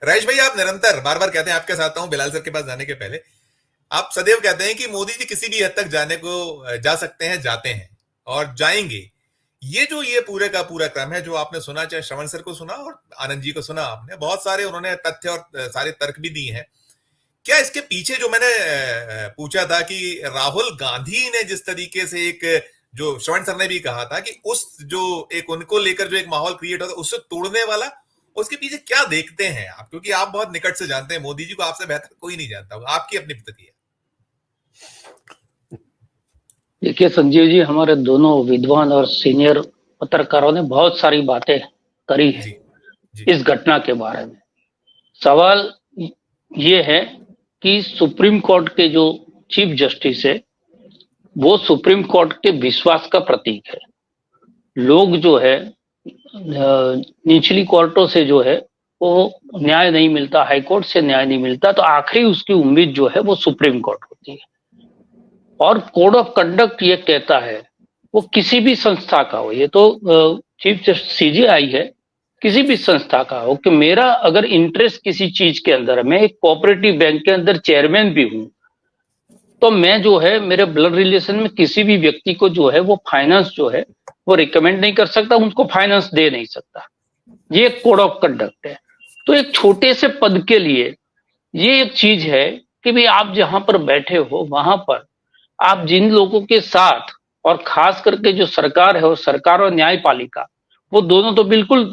राजेश भाई, आप निरंतर बार बार कहते हैं, आपके साथ हूं बिलाल सर के पास जाने के पहले, आप सदैव कहते हैं कि मोदी जी किसी भी हद तक जाने को जा सकते हैं, जाते हैं और जाएंगे। ये पूरे का पूरा क्रम है जो आपने सुना, चाहे श्रवण सर को सुना और आनंद जी को सुना, आपने बहुत सारे उन्होंने तथ्य और सारे तर्क भी दिए हैं। क्या इसके पीछे जो मैंने पूछा था कि राहुल गांधी ने जिस तरीके से एक, जो श्रवण सर ने भी कहा था कि उस जो एक उनको लेकर जो एक माहौल क्रिएट होता है उससे तोड़ने वाला, उसके पीछे क्या देखते हैं आप? क्योंकि आप बहुत निकट से जानते हैं मोदी जी को, आपसे बेहतर कोई नहीं जानता होगा, आपकी अपनी प्रतिक्रिया। देखिए संजीव जी, हमारे दोनों विद्वान और सीनियर पत्रकारों ने बहुत सारी बातें करी है जी, जी। इस घटना के बारे में। सवाल ये है कि सुप्रीम कोर्ट के जो चीफ जस्टिस है वो सुप्रीम कोर्ट के विश्वास का प्रतीक है। लोग जो है निचली कोर्टों से जो है वो न्याय नहीं मिलता, हाई कोर्ट से न्याय नहीं मिलता, तो आखिरी उसकी उम्मीद जो है वो सुप्रीम कोर्ट होती है। और कोड ऑफ कंडक्ट ये कहता है, वो किसी भी संस्था का हो, ये तो चीफ जस्टिस सीजेआई है, किसी भी संस्था का हो, कि मेरा अगर इंटरेस्ट किसी चीज के अंदर है, मैं एक कोऑपरेटिव बैंक के अंदर चेयरमैन भी हूं, तो मैं जो है मेरे ब्लड रिलेशन में किसी भी व्यक्ति को जो है वो फाइनेंस जो है वो रिकमेंड नहीं कर सकता, उनको फाइनेंस दे नहीं सकता। ये एक कोड ऑफ कंडक्ट है। तो एक छोटे से पद के लिए ये एक चीज है कि भाई आप जहां पर बैठे हो वहां पर आप जिन लोगों के साथ, और खास करके जो सरकार है और सरकार और न्यायपालिका, वो दोनों तो बिल्कुल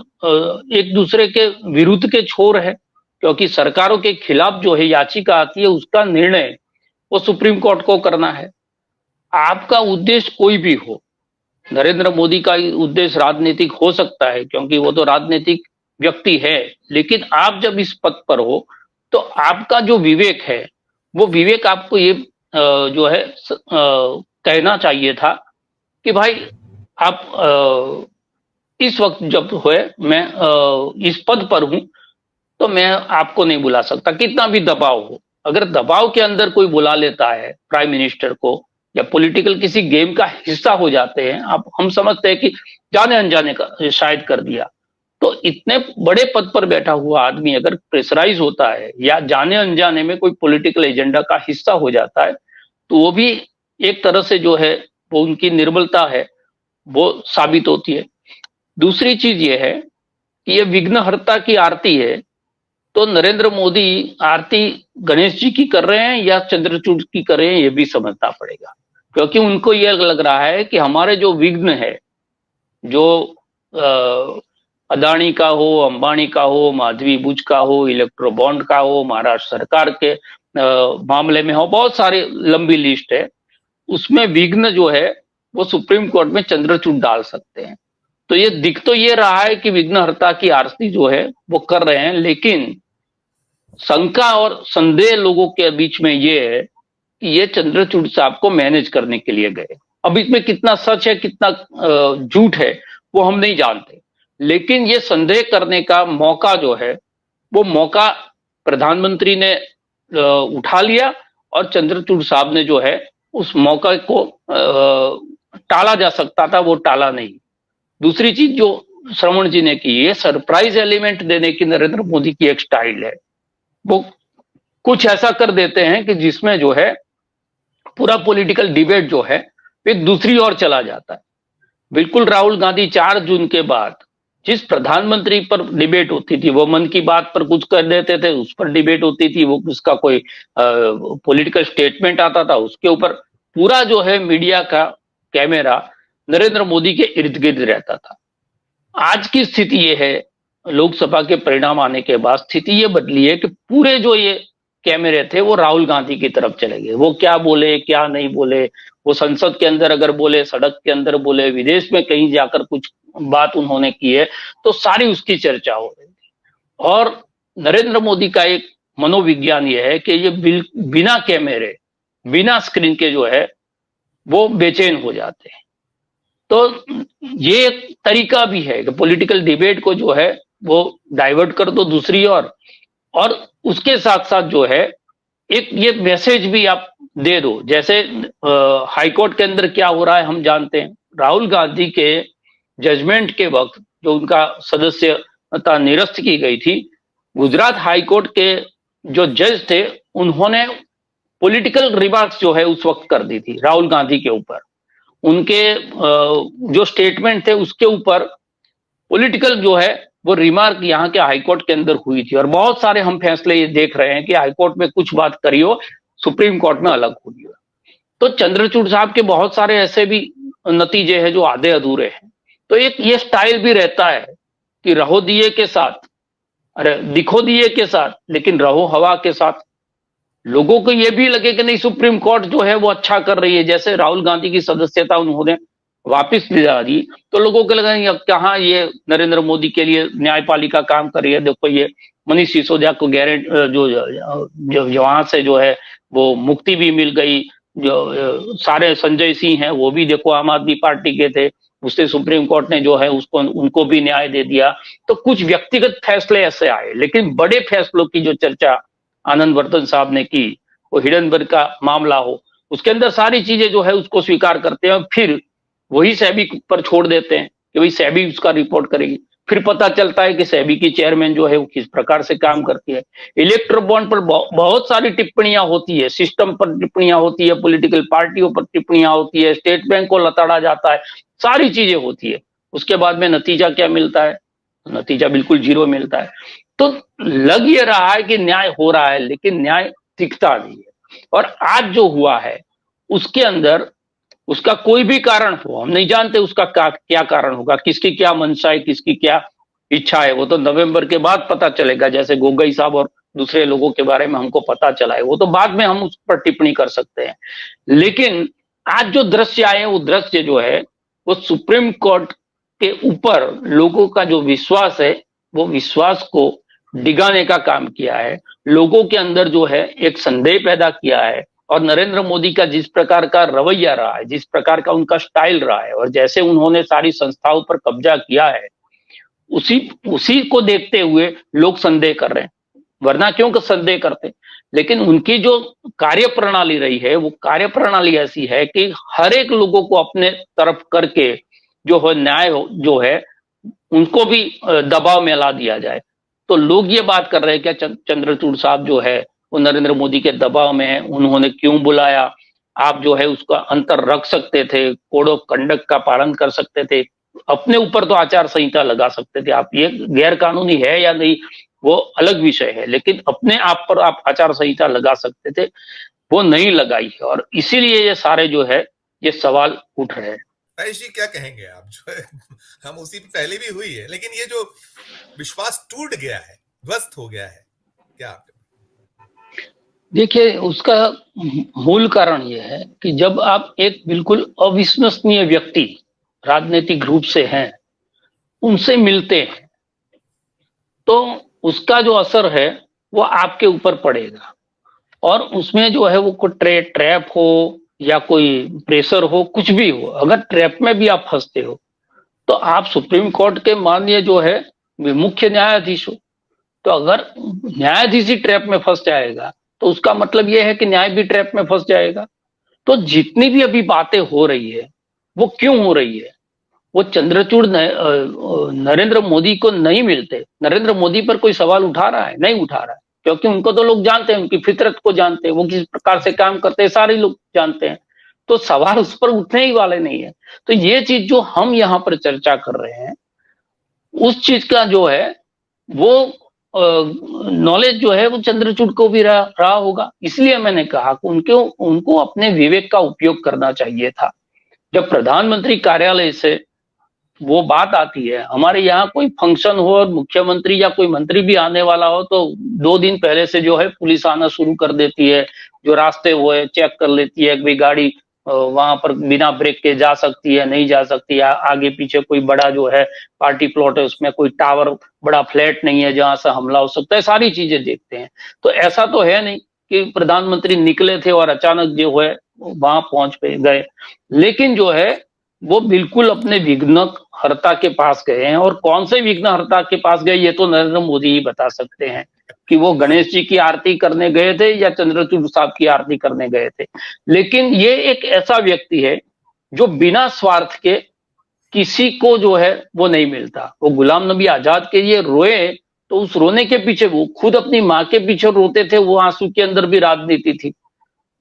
एक दूसरे के विरुद्ध के छोर है, क्योंकि सरकारों के खिलाफ जो है याचिका आती है उसका निर्णय वो सुप्रीम कोर्ट को करना है। आपका उद्देश्य कोई भी हो, नरेंद्र मोदी का उद्देश्य राजनीतिक हो सकता है क्योंकि वो तो राजनीतिक व्यक्ति है, लेकिन आप जब इस पद पर हो तो आपका जो विवेक है वो विवेक आपको ये जो है कहना चाहिए था कि भाई आप इस वक्त जब हुए मैं इस पद पर हूं तो मैं आपको नहीं बुला सकता, कितना भी दबाव हो। अगर दबाव के अंदर कोई बुला लेता है प्राइम मिनिस्टर को, या पॉलिटिकल किसी गेम का हिस्सा हो जाते हैं, आप हम समझते हैं कि जाने अनजाने का शायद कर दिया, तो इतने बड़े पद पर बैठा हुआ आदमी अगर प्रेशराइज होता है या जाने अनजाने में कोई पॉलिटिकल एजेंडा का हिस्सा हो जाता है, तो वो भी एक तरह से जो है वो उनकी निर्बलता है वो साबित होती है। दूसरी चीज ये है कि ये विघ्नहर्ता की आरती है, तो नरेंद्र मोदी आरती गणेश जी की कर रहे हैं या चंद्रचूड़ की कर रहे हैं, ये भी समझना पड़ेगा, क्योंकि उनको यह लग रहा है कि हमारे जो विघ्न है, जो अदानी का हो, अंबानी का हो, माधवी बुच का हो, इलेक्ट्रो बॉन्ड का हो, महाराष्ट्र सरकार के मामले में हो, बहुत सारी लंबी लिस्ट है, उसमें विघ्न जो है वो सुप्रीम कोर्ट में चंद्रचूड़ डाल सकते हैं। तो ये दिख तो ये रहा है कि विघ्नहर्ता की आरती जो है वो कर रहे हैं, लेकिन शंका और संदेह लोगों के बीच में ये है कि ये चंद्रचूड़ साहब को मैनेज करने के लिए गए। अब इसमें कितना सच है कितना झूठ है वो हम नहीं जानते, लेकिन ये संदेह करने का मौका जो है वो मौका प्रधानमंत्री ने उठा लिया, और चंद्रचूड़ साहब ने जो है उस मौका को टाला जा सकता था, वो टाला नहीं। दूसरी चीज जो श्रवण जी ने की, ये सरप्राइज एलिमेंट देने की नरेंद्र मोदी की एक स्टाइल है। वो कुछ ऐसा कर देते हैं कि जिसमें जो है पूरा पॉलिटिकल डिबेट जो है एक दूसरी ओर चला जाता है। बिल्कुल राहुल गांधी 4 जून के बाद जिस प्रधानमंत्री पर डिबेट होती थी, वो मन की बात पर कुछ कर देते थे, उस पर डिबेट होती थी, वो उसका कोई पॉलिटिकल स्टेटमेंट आता था, उसके ऊपर पूरा जो है मीडिया का कैमरा नरेंद्र मोदी के इर्द गिर्द रहता था। आज की स्थिति ये है, लोकसभा के परिणाम आने के बाद स्थिति ये बदली है कि पूरे जो ये कैमरे थे वो राहुल गांधी की तरफ चले गए। वो क्या बोले क्या नहीं बोले, वो संसद के अंदर अगर बोले, सड़क के अंदर बोले, विदेश में कहीं जाकर कुछ बात उन्होंने की है, तो सारी उसकी चर्चा हो रही थी। और नरेंद्र मोदी का एक मनोविज्ञान ये है कि ये बिना कैमरे बिना स्क्रीन के जो है वो बेचैन हो जाते हैं। तो ये एक तरीका भी है कि पॉलिटिकल डिबेट को जो है वो डाइवर्ट कर दो दूसरी ओर, और उसके साथ साथ जो है एक ये मैसेज भी आप दे दो। जैसे हाईकोर्ट के अंदर क्या हो रहा है हम जानते हैं, राहुल गांधी के जजमेंट के वक्त जो उनका सदस्यता निरस्त की गई थी, गुजरात हाईकोर्ट के जो जज थे उन्होंने पॉलिटिकल रिमार्क्स जो है उस वक्त कर दी थी राहुल गांधी के ऊपर। उनके जो स्टेटमेंट थे उसके ऊपर पॉलिटिकल जो है वो रिमार्क यहाँ के हाईकोर्ट के अंदर हुई थी। और बहुत सारे हम फैसले ये देख रहे हैं कि हाईकोर्ट में कुछ बात करी हो, सुप्रीम कोर्ट में अलग हुई हो। तो चंद्रचूड़ साहब के बहुत सारे ऐसे भी नतीजे हैं जो आधे अधूरे हैं। तो एक ये स्टाइल भी रहता है कि रहो दिए के साथ, अरे दिखो दिए के साथ लेकिन रहो हवा के साथ। लोगों को ये भी लगे कि नहीं सुप्रीम कोर्ट जो है वो अच्छा कर रही है, जैसे राहुल गांधी की सदस्यता उन्होंने वापस दिला दी तो लोगों को लगा कहाँ ये नरेंद्र मोदी के लिए न्यायपालिका काम कर रही है। देखो ये मनीष सिसोदिया को जो वहां से जो है वो मुक्ति भी मिल गई। जो सारे संजय सिंह हैं वो भी देखो आम आदमी पार्टी के थे, उससे सुप्रीम कोर्ट ने जो है उसको उनको भी न्याय दे दिया। तो कुछ व्यक्तिगत फैसले ऐसे आए, लेकिन बड़े फैसलों की जो चर्चा आनंद वर्धन साहब ने की, वो हिडनबर्ग का मामला हो, उसके अंदर सारी चीजें जो है उसको स्वीकार करते हैं और फिर वही सेबी पर छोड़ देते हैं कि भाई सेबी उसका रिपोर्ट करेगी। फिर पता चलता है कि सेबी की चेयरमैन जो है वो किस प्रकार से काम करती है। इलेक्ट्रो बॉन्ड पर बहुत सारी टिप्पणियां होती है, सिस्टम पर टिप्पणियां होती है, पॉलिटिकल पार्टियों पर टिप्पणियां होती है, स्टेट बैंक को लताड़ा जाता है, सारी चीजें होती है। उसके बाद में नतीजा क्या मिलता है? नतीजा बिल्कुल जीरो मिलता है। तो लग ये रहा है कि न्याय हो रहा है लेकिन न्याय दिखता नहीं है। और आज जो हुआ है उसके अंदर उसका कोई भी कारण हो, हम नहीं जानते उसका क्या कारण होगा, किसकी क्या मंशा है, किसकी क्या इच्छा है, वो तो नवंबर के बाद पता चलेगा। जैसे गोगोई साहब और दूसरे लोगों के बारे में हमको पता चला है, वो तो बाद में हम उस पर टिप्पणी कर सकते हैं। लेकिन आज जो दृश्य आए वो दृश्य जो है वो सुप्रीम कोर्ट के ऊपर लोगों का जो विश्वास है वो विश्वास को डिगाने का काम किया है। लोगों के अंदर जो है एक संदेह पैदा किया है। और नरेंद्र मोदी का जिस प्रकार का रवैया रहा है, जिस प्रकार का उनका स्टाइल रहा है और जैसे उन्होंने सारी संस्थाओं पर कब्जा किया है, उसी उसी को देखते हुए लोग संदेह कर रहे हैं। वरना क्यों संदेह करते? लेकिन उनकी जो कार्य प्रणाली रही है वो कार्य प्रणाली ऐसी है कि हर एक लोगों को अपने तरफ करके जो है न्याय जो है उनको भी दबाव में ला दिया जाए। तो लोग ये बात कर रहे हैं क्या चंद्रचूड़ साहब जो है वो नरेंद्र मोदी के दबाव में है, उन्होंने क्यों बुलाया? आप जो है उसका अंतर रख सकते थे, कोड ऑफ कंडक्ट का पालन कर सकते थे, अपने ऊपर तो आचार संहिता लगा सकते थे। आप ये गैर कानूनी है या नहीं वो अलग विषय है, लेकिन अपने आप पर आप आचार संहिता लगा सकते थे, वो नहीं लगाई है। और इसीलिए ये सारे जो है ये सवाल उठ रहे हैं। जी क्या कहेंगे आप? जो है हम उसी पहले भी हुई है, लेकिन ये जो विश्वास टूट गया है, ध्वस्त हो गया है, क्या आप? देखिए उसका मूल कारण यह है कि जब आप एक बिल्कुल अविश्वसनीय व्यक्ति राजनीतिक रूप से हैं उनसे मिलते हैं तो उसका जो असर है वो आपके ऊपर पड़ेगा। और उसमें जो है वो कोई ट्रैप हो या कोई प्रेशर हो, कुछ भी हो, अगर ट्रैप में भी आप फंसते हो तो आप सुप्रीम कोर्ट के माननीय जो है मुख्य न्यायाधीश हो। तो अगर न्यायाधीश ही ट्रैप में फंस जाएगा तो उसका मतलब यह है कि न्याय भी ट्रैप में फंस जाएगा। तो जितनी भी अभी बातें हो रही है वो क्यों हो रही है? वो चंद्रचूड़ नरेंद्र मोदी को नहीं मिलते, नरेंद्र मोदी पर कोई सवाल उठा रहा है? नहीं उठा रहा है, क्योंकि उनको तो लोग जानते हैं, उनकी फितरत को जानते हैं, वो किस प्रकार से काम करते हैं सारे लोग जानते हैं। तो सवाल उस पर उठने ही वाले नहीं है। तो ये चीज जो हम यहाँ पर चर्चा कर रहे हैं उस चीज का जो है वो नॉलेज जो है वो चंद्रचूड़ को भी रहा होगा। इसलिए मैंने कहा कि उनको अपने विवेक का उपयोग करना चाहिए था। जब प्रधानमंत्री कार्यालय से वो बात आती है, हमारे यहाँ कोई फंक्शन हो और मुख्यमंत्री या कोई मंत्री भी आने वाला हो तो 2 दिन पहले से जो है पुलिस आना शुरू कर देती है, जो रास्ते वो है चेक कर लेती है कि भाई गाड़ी वहां पर बिना ब्रेक के जा सकती है नहीं जा सकती, या आगे पीछे कोई बड़ा जो है पार्टी प्लॉट है उसमें कोई टावर बड़ा फ्लैट नहीं है जहां से हमला हो सकता है, सारी चीजें देखते हैं। तो ऐसा तो है नहीं कि प्रधानमंत्री निकले थे और अचानक जो है वहां पहुंच गए, लेकिन जो है वो बिल्कुल अपने विघ्नहर्ता के पास गए हैं। और कौन से विघ्नहर्ता के पास गए ये तो नरेंद्र मोदी ही बता सकते हैं कि वो गणेश जी की आरती करने गए थे या चंद्रचूड़ साहब की आरती करने गए थे। लेकिन ये एक ऐसा व्यक्ति है जो बिना स्वार्थ के किसी को जो है वो नहीं मिलता। वो गुलाम नबी आजाद के लिए रोए तो उस रोने के पीछे, वो खुद अपनी माँ के पीछे रोते थे, वो आंसू के अंदर भी राजनीति थी।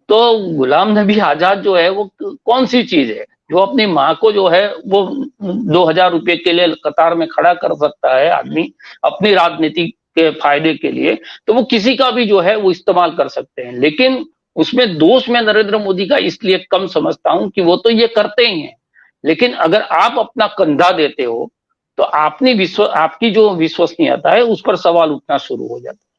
तो गुलाम नबी आजाद जो है वो कौन सी चीज है जो अपनी माँ को जो है वो 2,000 रुपए के लिए कतार में खड़ा कर सकता है आदमी अपनी राजनीति के फायदे के लिए, तो वो किसी का भी जो है वो इस्तेमाल कर सकते हैं। लेकिन उसमें दोष मैं नरेंद्र मोदी का इसलिए कम समझता हूं कि वो तो ये करते ही हैं, लेकिन अगर आप अपना कंधा देते हो तो आपकी जो विश्वसनीयता है उस पर सवाल उठना शुरू हो जाता है।